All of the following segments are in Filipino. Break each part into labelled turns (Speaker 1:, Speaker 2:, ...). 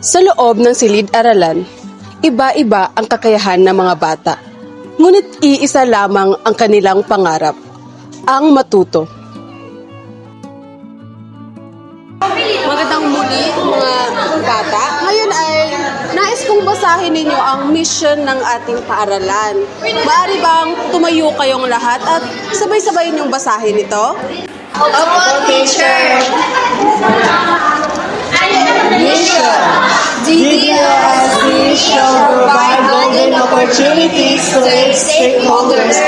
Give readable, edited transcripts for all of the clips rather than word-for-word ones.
Speaker 1: Sa loob ng silid-aralan, iba-iba ang kakayahan ng mga bata. Ngunit iisa lamang ang kanilang pangarap, ang matuto. Magandang muli mga bata. Ngayon ay nais kong basahin ninyo ang mission ng ating paaralan. Maaari bang tumayo kayong lahat at sabay-sabay ninyong basahin ito?
Speaker 2: Opo, teacher.
Speaker 3: Mission. DDLSD shall provide golden opportunities to its stakeholders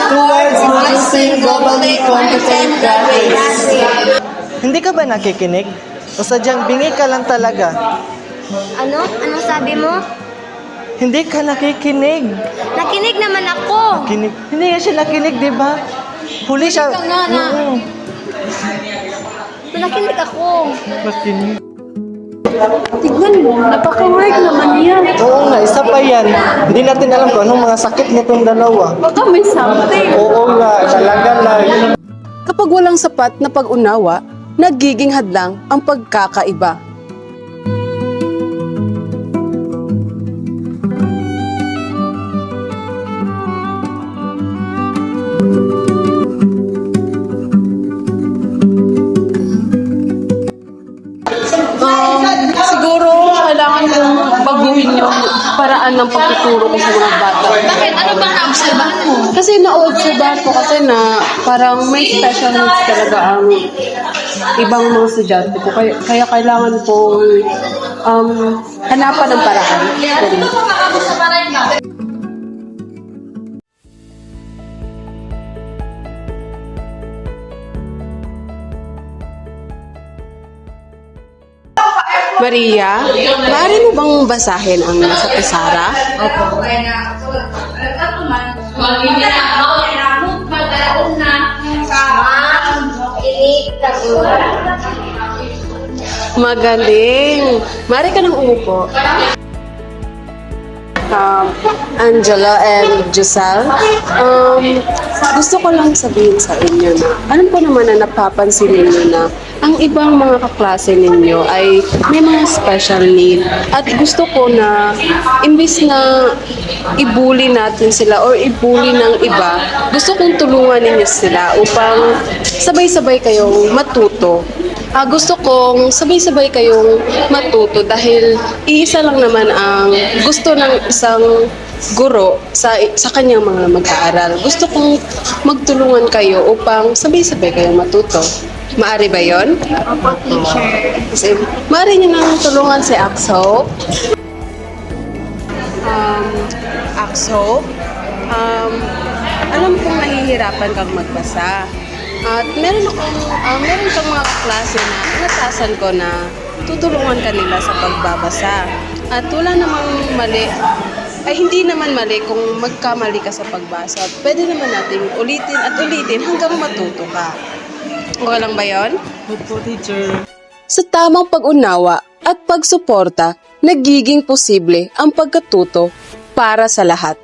Speaker 3: towards producing globally competent graduates.
Speaker 4: Hindi ka ba nakikinig? O sadyang bingi ka lang talaga?
Speaker 2: Ano? Anong sabi mo?
Speaker 4: Hindi ka nakikinig.
Speaker 2: Nakinig naman ako.
Speaker 4: Kinig. Hindi nga siya nakinig, di ba? Huli siya.
Speaker 2: Nakinig ka nga na. Nakinig ako.
Speaker 4: Nakinig.
Speaker 1: Tignan mo, napaka-work naman yan.
Speaker 4: Oo nga, isa pa yan. Hindi natin alam kung anong mga sakit nitong dalawa.
Speaker 1: Baka may something.
Speaker 4: Oo nga, talaga lang.
Speaker 1: Kapag walang sapat na pag-unawa, nagiging hadlang ang pagkakaiba. Siguro kailangan kong baguhin yung paraan ng pagtuturo ko sa mga bata.
Speaker 2: Bakit? Ano bang naobserbahan mo?
Speaker 1: Kasi na-obserbahan ko kasi na parang may special needs talaga ang ibang mga estudyante ko. Kaya kailangan kong hanapan ng paraan. Maria, maaari mo bang basahin ang nasa pizarra? Magaling! Maaari ka nang umupo. Angela and Giselle, gusto ko lang sabihin sa inyo na alam ko naman na napapansin ninyo na ang ibang mga kaklase ninyo ay may mga special need at gusto ko na imbis na ibuli natin sila or ibuli ng iba, gusto kong tulungan ninyo sila upang sabay-sabay kayong matuto. Gusto kong sabay-sabay kayong matuto dahil iisa lang naman ang gusto ng isang guro sa kanyang mga mag-aaral. Gusto kong magtulungan kayo upang sabay-sabay kayong matuto. Maari ba yon?
Speaker 2: Opo, teacher.
Speaker 1: Kasi maari niyo nang tulungan si Axo. Axo, alam kong nahihirapan kang magbasa. At meron kang mga klase na inatasan ko na tutulungan kanila sa pagbabasa. At wala namang mali, ay hindi naman mali kung magkamali ka sa pagbasa. Pwede naman nating ulitin at ulitin hanggang matuto ka. Okay lang ba yun?
Speaker 4: Opo, teacher.
Speaker 1: Sa tamang pag-unawa at pagsuporta, nagiging posible ang pagkatuto para sa lahat.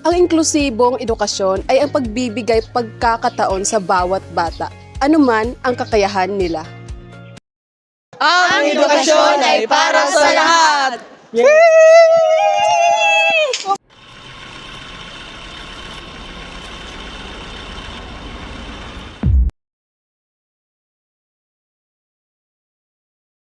Speaker 1: Ang inklusibong edukasyon ay ang pagbibigay pagkakataon sa bawat bata, anuman ang kakayahan nila.
Speaker 4: Ang edukasyon ay para sa lahat! Yay!